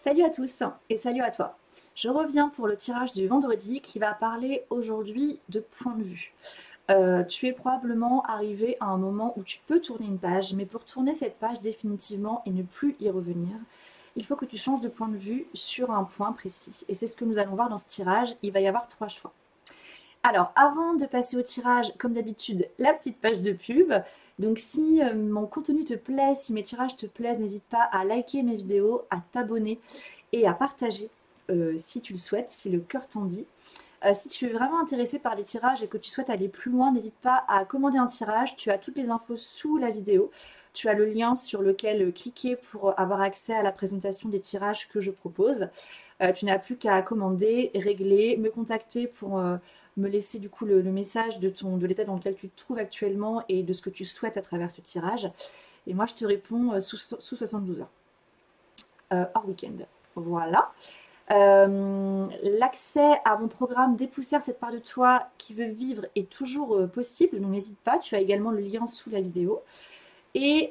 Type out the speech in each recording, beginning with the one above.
Salut à tous et salut à toi. Je reviens pour le tirage du vendredi qui va parler aujourd'hui de point de vue. Tu es probablement arrivé à un moment où tu peux tourner une page, mais pour tourner cette page définitivement et ne plus y revenir, il faut que tu changes de point de vue sur un point précis. Et c'est ce que nous allons voir dans ce tirage. Il va y avoir trois choix. Alors, avant de passer au tirage, comme d'habitude, la petite page de pub. Donc, si mon contenu te plaît, si mes tirages te plaisent, n'hésite pas à liker mes vidéos, à t'abonner et à partager si tu le souhaites, si le cœur t'en dit. Si tu es vraiment intéressé par les tirages et que tu souhaites aller plus loin, n'hésite pas à commander un tirage. Tu as toutes les infos sous la vidéo. Tu as le lien sur lequel cliquer pour avoir accès à la présentation des tirages que je propose. Tu n'as plus qu'à commander, régler, me contacter pour me laisser du coup le message de l'état dans lequel tu te trouves actuellement et de ce que tu souhaites à travers ce tirage. Et moi, je te réponds sous 72 heures, hors week-end. Voilà. L'accès à mon programme Dépoussière cette part de toi qui veut vivre est toujours possible, donc n'hésite pas, tu as également le lien sous la vidéo. Et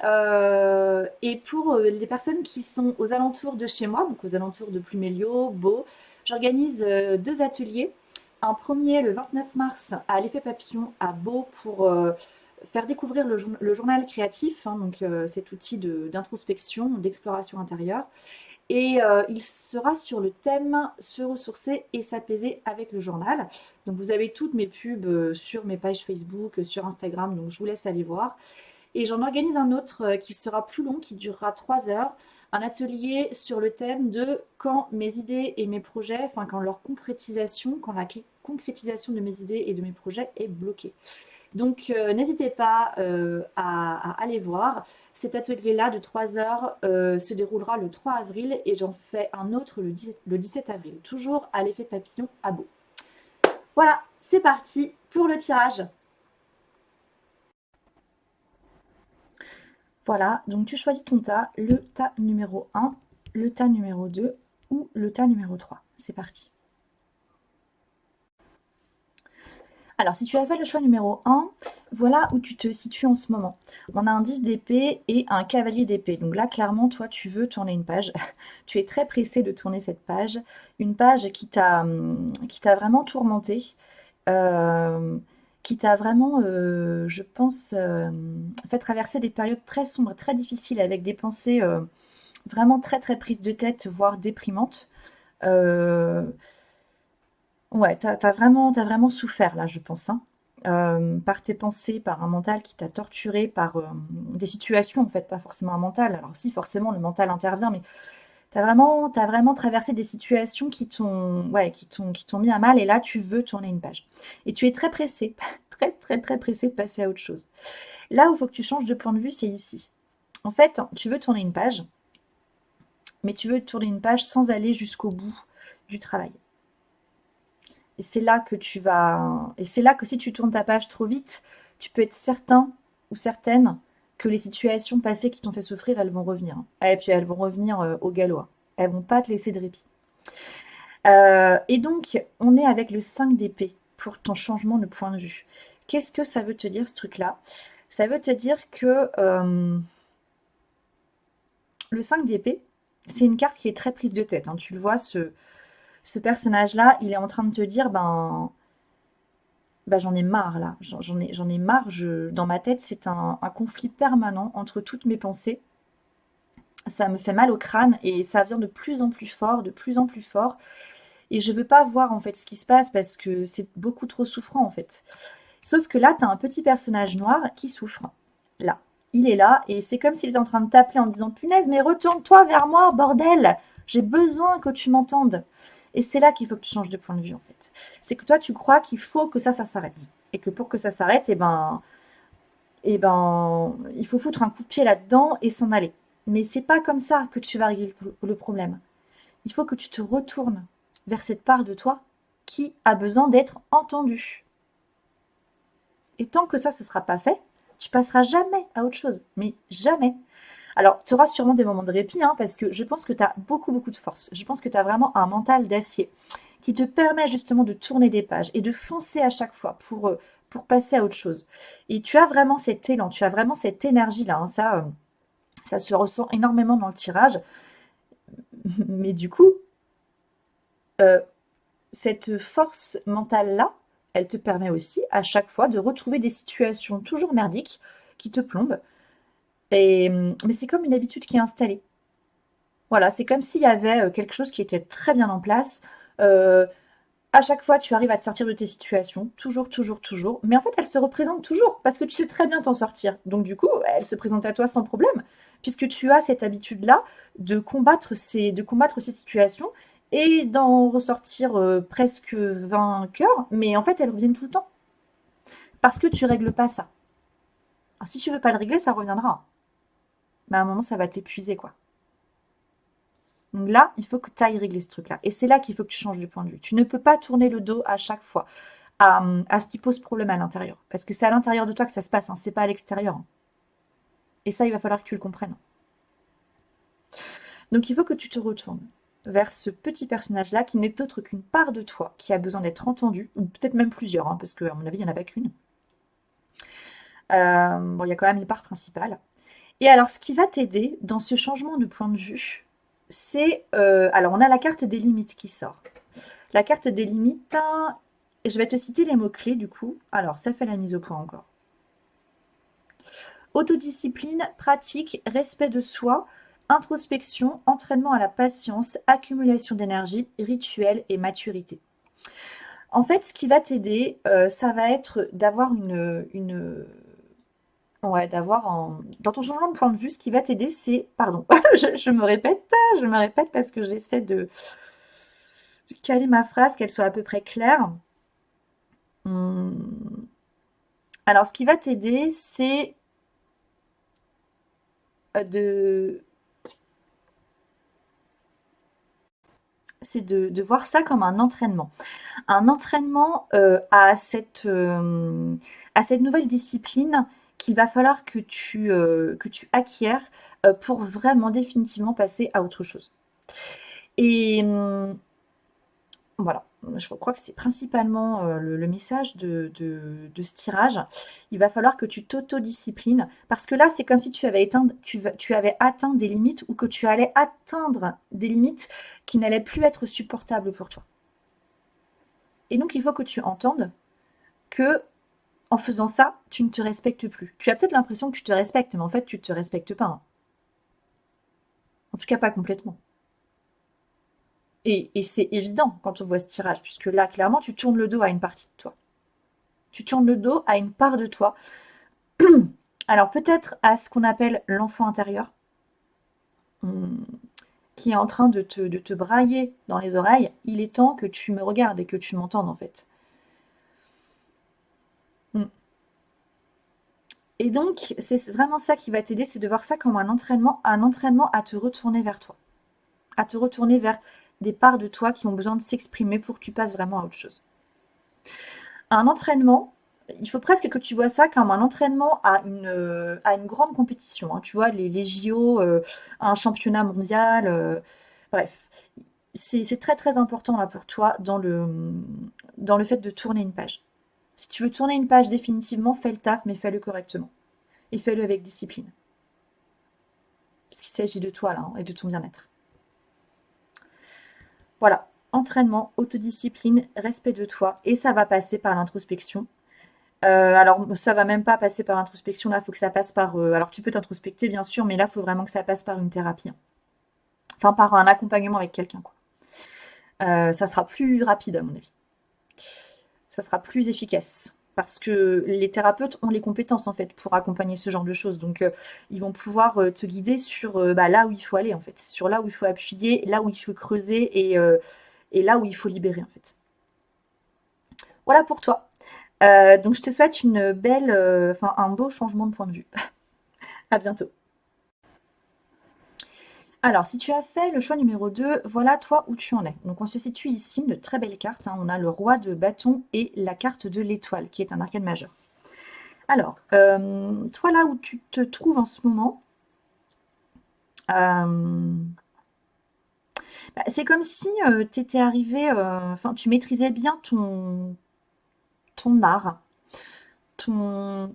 pour les personnes qui sont aux alentours de chez moi, donc aux alentours de Pluméliau, Beau, j'organise deux ateliers. Un premier le 29 mars à l'Effet Papillon à Beau pour faire découvrir le journal créatif, hein, donc cet outil d'introspection, d'exploration intérieure. Et il sera sur le thème se ressourcer et s'apaiser avec le journal. Donc vous avez toutes mes pubs sur mes pages Facebook, sur Instagram, donc je vous laisse aller voir. Et j'en organise un autre qui sera plus long, qui durera 3 heures. Un atelier sur le thème de quand mes idées et mes projets, enfin quand leur concrétisation, quand la concrétisation de mes idées et de mes projets est bloquée. Donc n'hésitez pas à aller voir. Cet atelier-là de 3 heures se déroulera le 3 avril et j'en fais un autre le 17 avril, toujours à l'Effet Papillon à Beau. Voilà, c'est parti pour le tirage. Voilà, donc tu choisis ton tas, le tas numéro 1, le tas numéro 2 ou le tas numéro 3. C'est parti. Alors, si tu as fait le choix numéro 1, voilà où tu te situes en ce moment. On a un 10 d'épée et un cavalier d'épée. Donc là, clairement, toi, tu veux tourner une page. Tu es très pressé de tourner cette page. Une page qui t'a vraiment tourmenté, euh, qui t'a vraiment, je pense, fait traverser des périodes très sombres, très difficiles, avec des pensées vraiment très, très prises de tête, voire déprimantes. Euh, Ouais, t'as vraiment souffert là, je pense, hein. Par tes pensées, par un mental qui t'a torturé, par des situations en fait, pas forcément un mental. Alors si, forcément, le mental intervient, mais t'as vraiment traversé des situations ouais, qui t'ont mis à mal, et là, tu veux tourner une page. Et tu es très pressé, très, très, très pressé de passer à autre chose. Là où il faut que tu changes de point de vue, c'est ici. En fait, tu veux tourner une page, mais tu veux tourner une page sans aller jusqu'au bout du travail. Et c'est là que et c'est là que si tu tournes ta page trop vite, tu peux être certain ou certaine que les situations passées qui t'ont fait souffrir, elles vont revenir. Et puis elles vont revenir au galop, hein. Elles vont pas te laisser de répit. Et donc, on est avec le 5 d'épée pour ton changement de point de vue. Qu'est-ce que ça veut te dire, ce truc-là? Ça veut te dire que le 5 d'épée, c'est une carte qui est très prise de tête, hein. Tu le vois, ce personnage-là, il est en train de te dire, ben, bah, j'en ai marre là, j'en ai marre. Dans ma tête, c'est un conflit permanent entre toutes mes pensées. Ça me fait mal au crâne et ça vient de plus en plus fort, de plus en plus fort. Et je veux pas voir en fait ce qui se passe parce que c'est beaucoup trop souffrant en fait. Sauf que là, tu as un petit personnage noir qui souffre. Là. Il est là et c'est comme s'il était en train de t'appeler en disant punaise, mais retourne-toi vers moi, bordel! J'ai besoin que tu m'entendes. Et c'est là qu'il faut que tu changes de point de vue en fait. C'est que toi, tu crois qu'il faut que ça s'arrête. Et que pour que ça s'arrête, il faut foutre un coup de pied là-dedans et s'en aller. Mais c'est pas comme ça que tu vas régler le problème. Il faut que tu te retournes vers cette part de toi qui a besoin d'être entendue. Et tant que ça ne sera pas fait, tu passeras jamais à autre chose. Mais jamais. Alors, tu auras sûrement des moments de répit, hein, parce que je pense que tu as beaucoup, beaucoup de force. Je pense que tu as vraiment un mental d'acier qui te permet justement de tourner des pages et de foncer à chaque fois pour passer à autre chose. Et tu as vraiment cet élan, tu as vraiment cette énergie-là, hein. Ça se ressent énormément dans le tirage. Mais du coup, euh, cette force mentale-là, elle te permet aussi à chaque fois de retrouver des situations toujours merdiques qui te plombent. Mais c'est comme une habitude qui est installée. Voilà, c'est comme s'il y avait quelque chose qui était très bien en place. Euh, à chaque fois, tu arrives à te sortir de tes situations, toujours, toujours, toujours. Mais en fait, elles se représentent toujours parce que tu sais très bien t'en sortir. Donc, du coup, elles se présentent à toi sans problème, puisque tu as cette habitude-là de combattre ces situations et d'en ressortir presque vainqueur. Mais en fait, elles reviennent tout le temps parce que tu règles pas ça. Alors, si tu veux pas le régler, ça reviendra. Mais à un moment, ça va t'épuiser, quoi. Donc là, il faut que tu ailles régler ce truc-là. Et c'est là qu'il faut que tu changes de point de vue. Tu ne peux pas tourner le dos à chaque fois à ce qui pose problème à l'intérieur. Parce que c'est à l'intérieur de toi que ça se passe, hein, c'est pas à l'extérieur, hein. Et ça, il va falloir que tu le comprennes. Donc il faut que tu te retournes vers ce petit personnage-là qui n'est autre qu'une part de toi qui a besoin d'être entendue, ou peut-être même plusieurs, hein, parce qu'à mon avis, il n'y en a pas qu'une. Bon, il y a quand même une part principale. Et alors, ce qui va t'aider dans ce changement de point de vue, c'est... alors, on a la carte des limites qui sort. La carte des limites, hein, je vais te citer les mots-clés du coup. Alors, ça fait la mise au point encore. Autodiscipline, pratique, respect de soi, introspection, entraînement à la patience, accumulation d'énergie, rituel et maturité. En fait, ce qui va t'aider, ça va être d'avoir ouais, dans ton changement de point de vue, ce qui va t'aider, c'est... Pardon, je me répète parce que j'essaie de caler ma phrase, qu'elle soit à peu près claire. Hum, Alors, ce qui va t'aider, de, c'est de voir ça comme un entraînement. Un entraînement à cette nouvelle discipline qu'il va falloir que tu acquières pour vraiment définitivement passer à autre chose. Et voilà, je crois que c'est principalement le message de ce tirage. Il va falloir que tu t'autodisciplines parce que là, c'est comme si tu avais atteint des limites ou que tu allais atteindre des limites qui n'allaient plus être supportables pour toi. Et donc, il faut que tu entendes que en faisant ça, tu ne te respectes plus. Tu as peut-être l'impression que tu te respectes, mais en fait, tu ne te respectes pas, hein. En tout cas, pas complètement. Et c'est évident quand on voit ce tirage, puisque là, clairement, tu tournes le dos à une partie de toi. Tu tournes le dos à une part de toi. Alors peut-être à ce qu'on appelle l'enfant intérieur, hum, qui est en train de te brailler dans les oreilles. Il est temps que tu me regardes et que tu m'entendes en fait. Hum. Et donc, c'est vraiment ça qui va t'aider, c'est de voir ça comme un entraînement à te retourner vers toi, à te retourner vers des parts de toi qui ont besoin de s'exprimer pour que tu passes vraiment à autre chose. Un entraînement, il faut presque que tu vois ça comme un entraînement à une grande compétition, hein. Tu vois, les JO, un championnat mondial, bref. C'est très très important là pour toi dans le fait de tourner une page. Si tu veux tourner une page définitivement, fais le taf, mais fais-le correctement. Et fais-le avec discipline. Parce qu'il s'agit de toi là, hein, et de ton bien-être. Voilà. Entraînement, autodiscipline, respect de toi. Et ça va passer par l'introspection. Alors, ça va même pas passer par l'introspection. Là, il faut que ça passe par. Alors, tu peux t'introspecter, bien sûr, mais là, il faut vraiment que ça passe par une thérapie, hein. Enfin, par un accompagnement avec quelqu'un, quoi. Ça sera plus rapide, à mon avis. Ça sera plus efficace. Parce que les thérapeutes ont les compétences, en fait, pour accompagner ce genre de choses. Donc, ils vont pouvoir te guider sur bah, là où il faut aller, en fait. Sur là où il faut appuyer, là où il faut creuser et là où il faut libérer, en fait. Voilà pour toi. Donc, je te souhaite une belle, enfin, un beau changement de point de vue. À bientôt. Alors, si tu as fait le choix numéro 2, voilà toi où tu en es. Donc, on se situe ici, une très belle carte, hein. On a le roi de bâton et la carte de l'étoile, qui est un arcane majeur. Alors, toi là où tu te trouves en ce moment, euh, bah, c'est comme si tu étais arrivé, enfin, tu maîtrisais bien ton art, ton,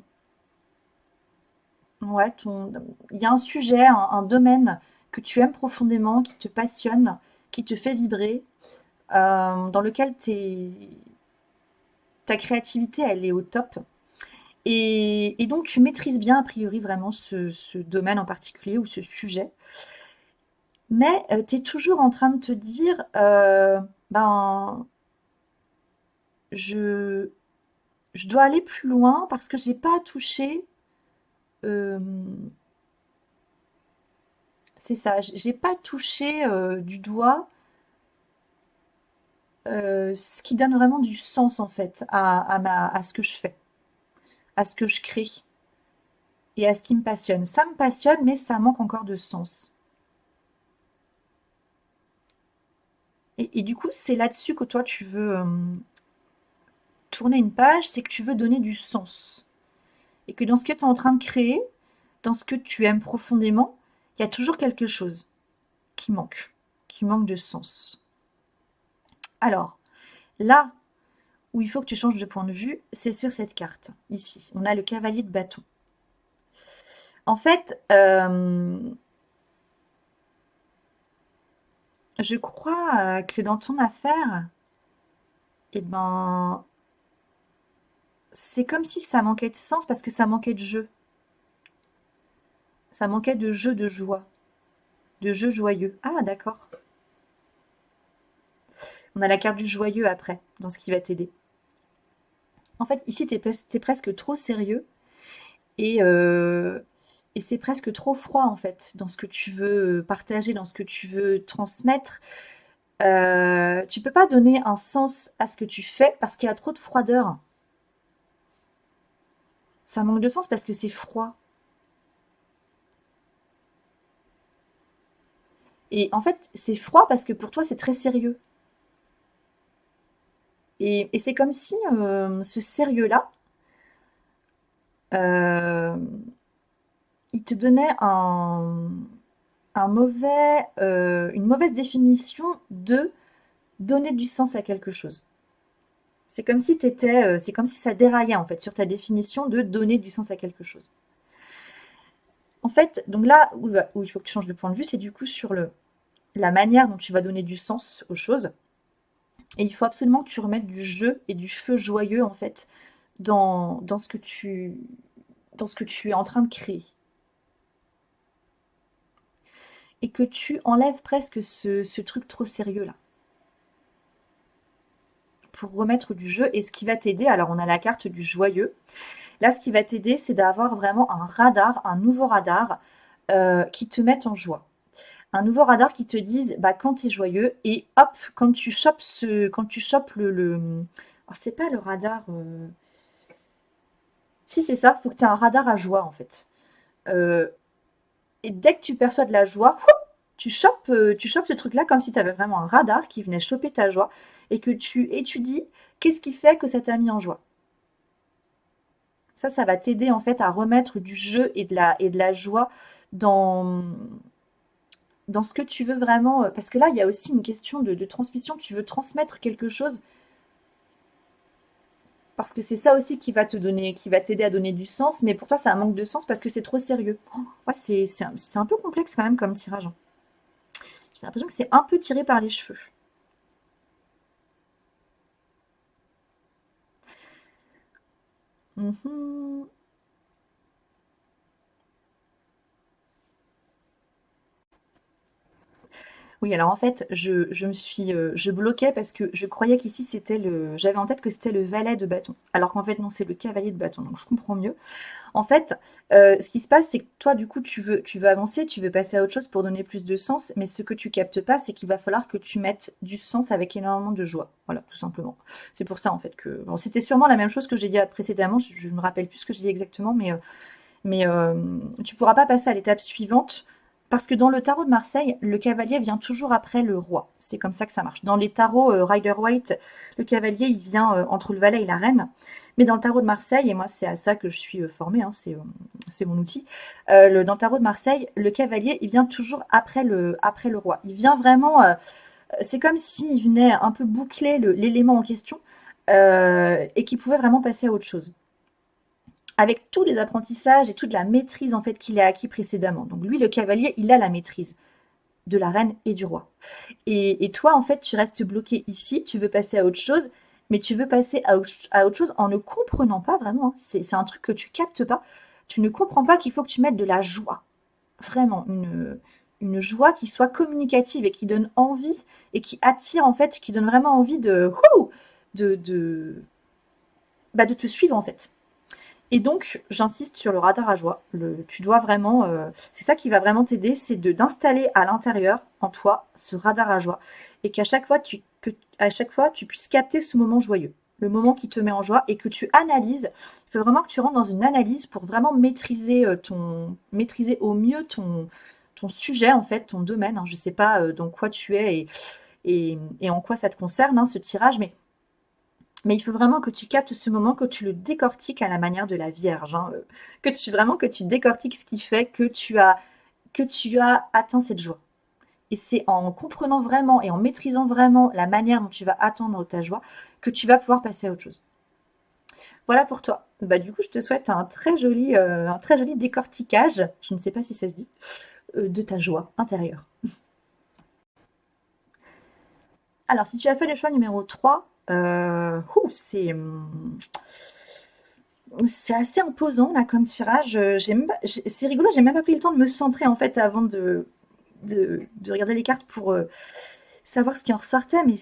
ouais, il y a un sujet, un domaine que tu aimes profondément, qui te passionne, qui te fait vibrer, dans lequel ta créativité, elle est au top. Et donc, tu maîtrises bien, a priori, vraiment ce domaine en particulier ou ce sujet. Mais tu es toujours en train de te dire, ben, je, je dois aller plus loin parce que j'ai pas touché, euh, c'est ça, j'ai pas touché du doigt ce qui donne vraiment du sens en fait à ce que je fais, à ce que je crée et à ce qui me passionne. Ça me passionne, mais ça manque encore de sens. Et du coup, c'est là-dessus que toi, tu veux tourner une page, c'est que tu veux donner du sens. Et que dans ce que tu es en train de créer, dans ce que tu aimes profondément, il y a toujours quelque chose qui manque de sens. Alors, là où il faut que tu changes de point de vue, c'est sur cette carte, ici. On a le cavalier de bâton. En fait, je crois que dans ton affaire, eh ben, c'est comme si ça manquait de sens parce que ça manquait de jeu. Ça manquait de jeu de joie, de jeu joyeux. Ah, d'accord. On a la carte du joyeux après, dans ce qui va t'aider. En fait, ici, t'es presque trop sérieux et, euh, et c'est presque trop froid, en fait, dans ce que tu veux partager, dans ce que tu veux transmettre. Tu peux pas donner un sens à ce que tu fais parce qu'il y a trop de froideur. Ça manque de sens parce que c'est froid. Et en fait, c'est froid parce que pour toi, c'est très sérieux. Et c'est comme si ce sérieux-là, euh, il te donnait une mauvaise définition de donner du sens à quelque chose. C'est comme si ça déraillait en fait sur ta définition de donner du sens à quelque chose. En fait, donc là où il faut que tu changes de point de vue, c'est du coup sur la manière dont tu vas donner du sens aux choses. Et il faut absolument que tu remettes du jeu et du feu joyeux en fait dans dans ce que tu es en train de créer. Et que tu enlèves presque ce truc trop sérieux là. Pour remettre du jeu. Et ce qui va t'aider, alors on a la carte du joyeux. Là, ce qui va t'aider, c'est d'avoir vraiment un radar, un nouveau radar qui te mette en joie. Un nouveau radar qui te dise bah, quand tu es joyeux et hop, quand tu chopes alors, c'est pas le radar. Si, c'est ça, il faut que tu aies un radar à joie en fait. Euh, et dès que tu perçois de la joie, tu chopes ce truc-là comme si tu avais vraiment un radar qui venait choper ta joie et que tu étudies qu'est-ce qui fait que ça t'a mis en joie. Ça va t'aider en fait à remettre du jeu et de la joie dans, dans ce que tu veux vraiment. Parce que là, il y a aussi une question de transmission. Tu veux transmettre quelque chose parce que c'est ça aussi qui va te donner, qui va t'aider à donner du sens. Mais pour toi, ça a un manque de sens parce que c'est trop sérieux. Oh, ouais, c'est un peu complexe quand même comme tirage, hein. J'ai l'impression que c'est un peu tiré par les cheveux. Mhm. Oui, alors en fait, je bloquais parce que je croyais qu'ici j'avais en tête que c'était le valet de bâton. Alors qu'en fait, non, c'est le cavalier de bâton. Donc je comprends mieux. En fait, ce qui se passe, c'est que toi, du coup, tu veux avancer, tu veux passer à autre chose pour donner plus de sens. Mais ce que tu captes pas, c'est qu'il va falloir que tu mettes du sens avec énormément de joie. Voilà, tout simplement. C'est pour ça, en fait, que, bon, c'était sûrement la même chose que j'ai dit précédemment. Je ne me rappelle plus ce que j'ai dit exactement, mais tu pourras pas passer à l'étape suivante parce que dans le tarot de Marseille, le cavalier vient toujours après le roi. C'est comme ça que ça marche. Dans les tarots Rider-Waite, le cavalier, il vient entre le valet et la reine. Mais dans le tarot de Marseille, et moi c'est à ça que je suis formée, hein, c'est mon outil, dans le tarot de Marseille, le cavalier, il vient toujours après le roi. Il vient vraiment, c'est comme s'il venait un peu boucler l'élément en question et qu'il pouvait vraiment passer à autre chose avec tous les apprentissages et toute la maîtrise en fait qu'il a acquis précédemment. Donc lui, le cavalier, il a la maîtrise. de la reine et du roi. Et toi, en fait, tu restes bloqué ici, tu veux passer à autre chose, mais tu veux passer à autre chose en ne comprenant pas vraiment, hein. C'est un truc que tu captes pas. Tu ne comprends pas qu'il faut que tu mettes de la joie. Vraiment, une joie qui soit communicative et qui donne envie et qui attire, en fait, qui donne vraiment envie de, de, de te suivre, en fait. Et donc, j'insiste sur le radar à joie. Tu dois vraiment, c'est ça qui va vraiment t'aider, c'est d'installer à l'intérieur, en toi, ce radar à joie. Et qu'à chaque fois, à chaque fois, tu puisses capter ce moment joyeux, le moment qui te met en joie et que tu analyses. Il faut vraiment que tu rentres dans une analyse pour vraiment maîtriser maîtriser au mieux ton sujet, en fait, ton domaine, hein. Je sais pas dans quoi tu es et en quoi ça te concerne, hein, ce tirage, mais il faut vraiment que tu captes ce moment, que tu le décortiques à la manière de la Vierge, hein, que tu décortiques ce qui fait que tu as atteint cette joie. Et c'est en comprenant vraiment et en maîtrisant vraiment la manière dont tu vas atteindre ta joie que tu vas pouvoir passer à autre chose. Voilà pour toi. Bah, du coup, je te souhaite un très joli décortiquage, je ne sais pas si ça se dit, de ta joie intérieure. Alors, si tu as fait le choix numéro 3, c'est assez imposant là comme tirage. C'est rigolo, j'ai même pas pris le temps de me centrer en fait avant de regarder les cartes pour savoir ce qui en ressortait, mais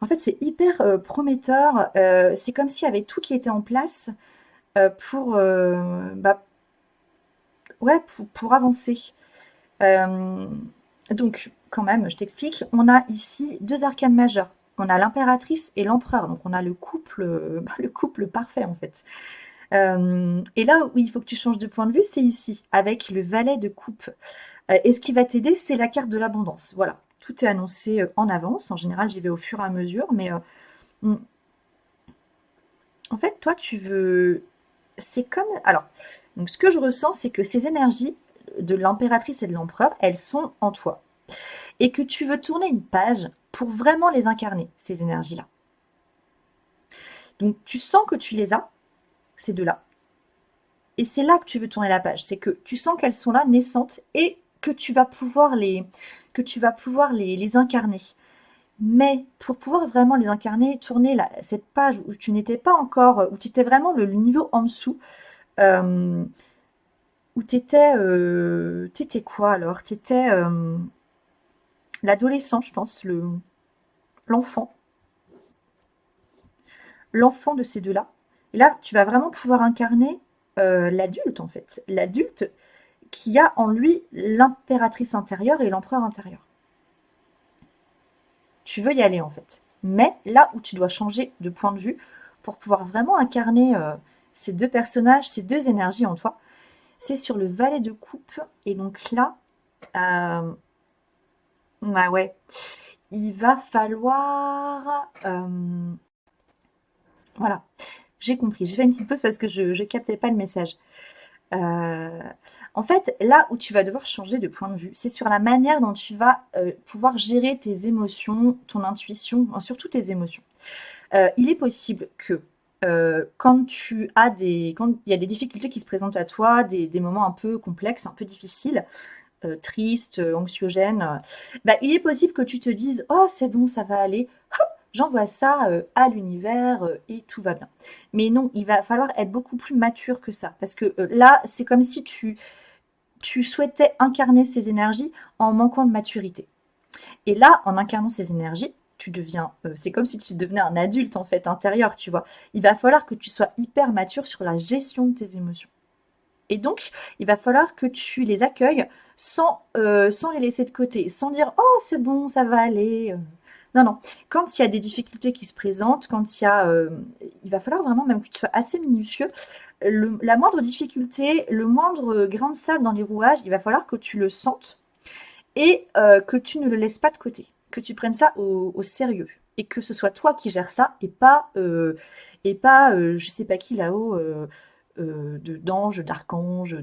en fait c'est hyper prometteur. C'est comme s'il y avait tout qui était en place pour ouais pour avancer. Euh, donc quand même, je t'explique. On a ici deux arcanes majeures. On a l'impératrice et l'empereur, donc on a le couple, le couple parfait en fait. Et là où il faut que tu changes de point de vue, c'est ici, avec le valet de coupe. Et ce qui va t'aider, c'est la carte de l'abondance. Voilà, tout est annoncé en avance. En général, j'y vais au fur et à mesure, mais mm, en fait, toi, tu veux... C'est comme... Alors, donc ce que je ressens, c'est que ces énergies de l'impératrice et de l'empereur, elles sont en toi. Et que tu veux tourner une page pour vraiment les incarner, ces énergies-là. Donc, tu sens que tu les as, ces deux-là. Et c'est là que tu veux tourner la page. C'est que tu sens qu'elles sont là, naissantes, et que tu vas pouvoir les incarner. Mais pour pouvoir vraiment les incarner, tourner cette page où tu n'étais pas encore, où tu étais vraiment le niveau en dessous, euh, où tu étais, t'étais quoi alors? Tu étais l'adolescent, je pense, l'enfant, l'enfant de ces deux-là. Et là, tu vas vraiment pouvoir incarner l'adulte, en fait. L'adulte qui a en lui l'impératrice intérieure et l'empereur intérieur. Tu veux y aller, en fait. Mais là où tu dois changer de point de vue pour pouvoir vraiment incarner ces deux personnages, ces deux énergies en toi, c'est sur le valet de coupe. Et donc là, bah ouais, il va falloir... voilà, j'ai compris. J'ai fait une petite pause parce que je ne captais pas le message. Euh, En fait, là où tu vas devoir changer de point de vue, c'est sur la manière dont tu vas pouvoir gérer tes émotions, ton intuition, surtout tes émotions. Il est possible que quand il y a des difficultés qui se présentent à toi, des moments un peu complexes, un peu difficiles, tristes, anxiogènes, bah, il est possible que tu te dises: «Oh, c'est bon, ça va aller. Hop, j'envoie ça à l'univers et tout va bien.» Mais non, il va falloir être beaucoup plus mature que ça. Parce que là, c'est comme si tu souhaitais incarner ces énergies en manquant de maturité. Et là, en incarnant ces énergies, c'est comme si tu devenais un adulte en fait intérieur, tu vois. Il va falloir que tu sois hyper mature sur la gestion de tes émotions. Et donc, il va falloir que tu les accueilles sans les laisser de côté, sans dire «Oh, c'est bon, ça va aller.» Non, non. Quand il y a des difficultés qui se présentent, il va falloir vraiment même que tu sois assez minutieux. La moindre difficulté, le moindre grain de sable dans les rouages, il va falloir que tu le sentes et que tu ne le laisses pas de côté, que tu prennes ça au sérieux et que ce soit toi qui gères ça et pas je sais pas qui là-haut d'ange, d'archange,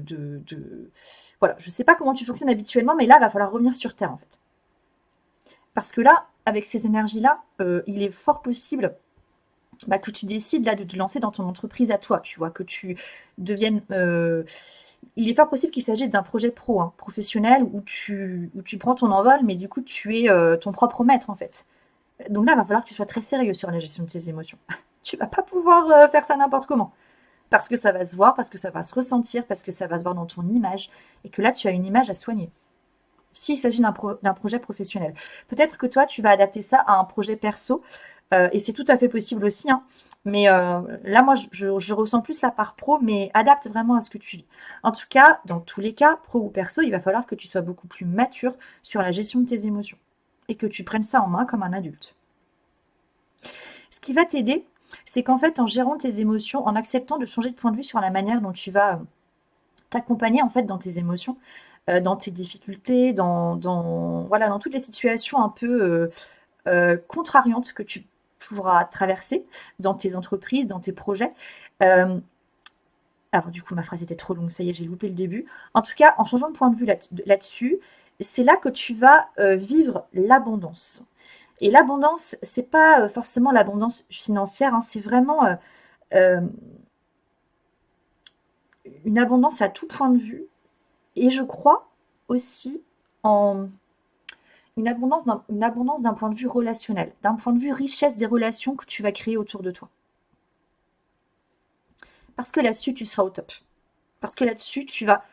voilà, je sais pas comment tu fonctionnes habituellement, mais là, il va falloir revenir sur Terre en fait. Parce que là, avec ces énergies-là, il est fort possible bah, que tu décides là de te lancer dans ton entreprise à toi, tu vois, que tu deviennes. Il est fort possible qu'il s'agisse d'un projet pro, hein, professionnel, où tu prends ton envol, mais du coup, tu es ton propre maître, en fait. Donc là, il va falloir que tu sois très sérieux sur la gestion de tes émotions. Tu vas pas pouvoir faire ça n'importe comment. Parce que ça va se voir, parce que ça va se ressentir, parce que ça va se voir dans ton image, et que là, tu as une image à soigner. S'il s'agit d'un projet professionnel. Peut-être que toi, tu vas adapter ça à un projet perso, et c'est tout à fait possible aussi, hein. Mais là, moi, je ressens plus la part pro, mais adapte vraiment à ce que tu vis. En tout cas, dans tous les cas, pro ou perso, il va falloir que tu sois beaucoup plus mature sur la gestion de tes émotions et que tu prennes ça en main comme un adulte. Ce qui va t'aider, c'est qu'en fait, en gérant tes émotions, en acceptant de changer de point de vue sur la manière dont tu vas t'accompagner en fait dans tes émotions, dans tes difficultés, voilà, dans toutes les situations un peu contrariantes que tu pourras traverser dans tes entreprises, dans tes projets. Euh, alors du coup, ma phrase était trop longue, ça y est, j'ai loupé le début. En tout cas, en changeant de point de vue là-dessus, c'est là que tu vas vivre l'abondance. Et l'abondance, c'est pas forcément l'abondance financière, hein, c'est vraiment euh, une abondance à tout point de vue. Et je crois aussi en une abondance d'un point de vue relationnel, d'un point de vue richesse des relations que tu vas créer autour de toi. Parce que là-dessus, tu seras au top. Parce que là-dessus, tu vas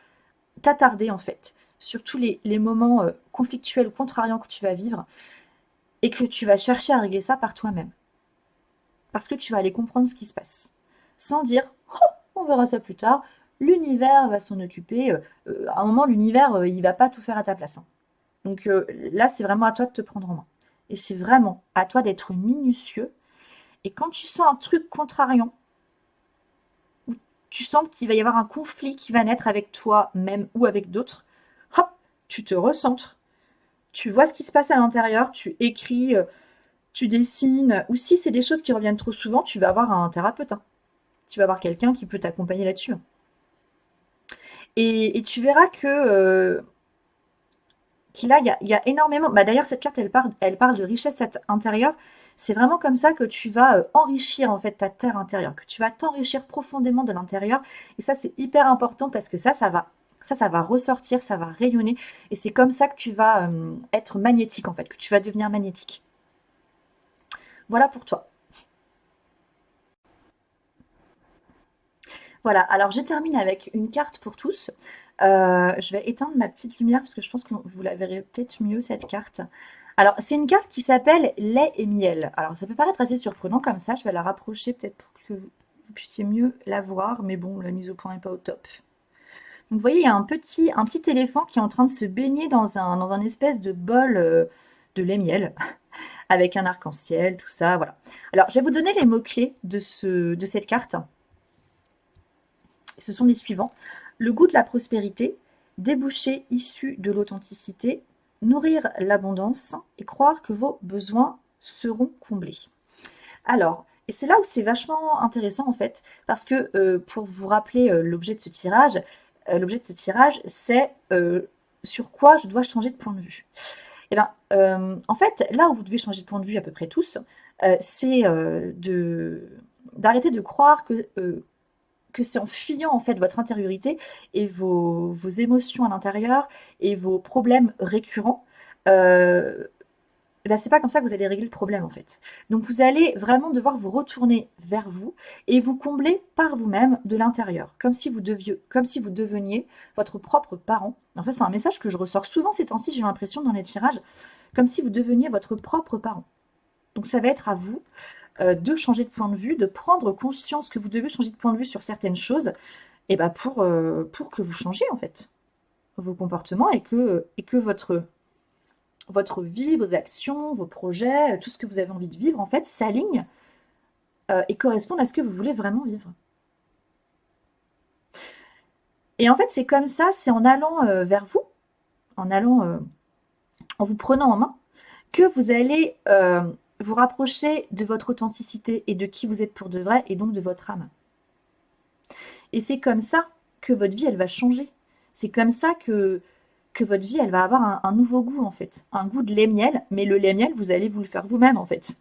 t'attarder en fait sur tous les moments conflictuels ou contrariants que tu vas vivre et que tu vas chercher à régler ça par toi-même. Parce que tu vas aller comprendre ce qui se passe. Sans dire, oh, on verra ça plus tard, l'univers va s'en occuper. À un moment, l'univers, il va pas tout faire à ta place, hein. Donc là, c'est vraiment à toi de te prendre en main. Et c'est vraiment à toi d'être minutieux. Et quand tu sens un truc contrariant, ou tu sens qu'il va y avoir un conflit qui va naître avec toi-même ou avec d'autres, hop, tu te recentres. Tu vois ce qui se passe à l'intérieur, tu écris, tu dessines. Ou si c'est des choses qui reviennent trop souvent, tu vas avoir un thérapeute, hein. Tu vas avoir quelqu'un qui peut t'accompagner là-dessus, hein. Et tu verras qu'il y a énormément. Bah d'ailleurs, cette carte, elle parle de richesse intérieure. C'est vraiment comme ça que tu vas enrichir en fait ta terre intérieure, que tu vas t'enrichir profondément de l'intérieur. Et ça, c'est hyper important parce que ça va ressortir, ça va rayonner. Et c'est comme ça que tu vas être magnétique en fait, que tu vas devenir magnétique. Voilà pour toi. Voilà, alors je termine avec une carte pour tous. Je vais éteindre ma petite lumière parce que je pense que vous la verrez peut-être mieux cette carte. Alors, c'est une carte qui s'appelle lait et miel. Alors, ça peut paraître assez surprenant comme ça. Je vais la rapprocher peut-être pour que vous puissiez mieux la voir. Mais bon, la mise au point n'est pas au top. Donc, vous voyez, il y a un petit éléphant qui est en train de se baigner dans un espèce de bol de lait miel avec un arc-en-ciel, tout ça, voilà. Alors, je vais vous donner les mots-clés de cette carte. Ce sont les suivants. Le goût de la prospérité, débouchés issus de l'authenticité, nourrir l'abondance et croire que vos besoins seront comblés. Alors, et c'est là où c'est vachement intéressant en fait, parce que pour vous rappeler l'objet de ce tirage, c'est sur quoi je dois changer de point de vue. Et bien, en fait, là où vous devez changer de point de vue à peu près tous, c'est d'arrêter de croire que c'est en fuyant en fait votre intériorité et vos émotions à l'intérieur et vos problèmes récurrents, euh, ben c'est pas comme ça que vous allez régler le problème en fait. Donc vous allez vraiment devoir vous retourner vers vous et vous combler par vous-même de l'intérieur, comme si vous deveniez votre propre parent. Alors ça c'est un message que je ressors souvent ces temps-ci, j'ai l'impression dans les tirages, comme si vous deveniez votre propre parent. Donc ça va être à vous de changer de point de vue, de prendre conscience que vous devez changer de point de vue sur certaines choses, et ben pour que vous changiez en fait vos comportements et que votre vie, vos actions, vos projets, tout ce que vous avez envie de vivre en fait s'aligne et correspondent à ce que vous voulez vraiment vivre. Et en fait c'est comme ça, c'est en allant vers vous, en vous prenant en main, que vous allez vous rapprocher de votre authenticité et de qui vous êtes pour de vrai et donc de votre âme. Et c'est comme ça que votre vie, elle va changer. C'est comme ça que votre vie, elle va avoir un nouveau goût, en fait. Un goût de lait miel, mais le lait miel, vous allez vous le faire vous-même, en fait.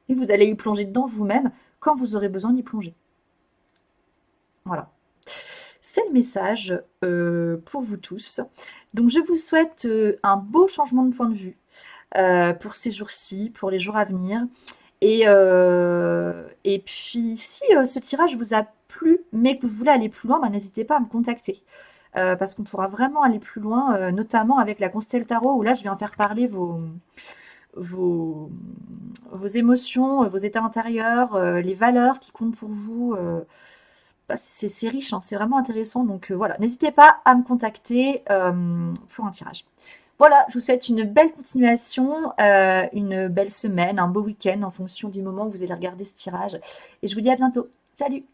Et vous allez y plonger dedans vous-même quand vous aurez besoin d'y plonger. Voilà. C'est le message pour vous tous. Donc je vous souhaite un beau changement de point de vue pour ces jours-ci, pour les jours à venir. Et puis, si ce tirage vous a plu, mais que vous voulez aller plus loin, bah, n'hésitez pas à me contacter. Parce qu'on pourra vraiment aller plus loin, notamment avec la Constelle Tarot, où là, je viens faire parler vos, vos émotions, vos états intérieurs, les valeurs qui comptent pour vous. Bah, c'est riche, hein, c'est vraiment intéressant. Donc voilà, n'hésitez pas à me contacter pour un tirage. Voilà, je vous souhaite une belle continuation, une belle semaine, un beau week-end en fonction du moment où vous allez regarder ce tirage. Et je vous dis à bientôt. Salut!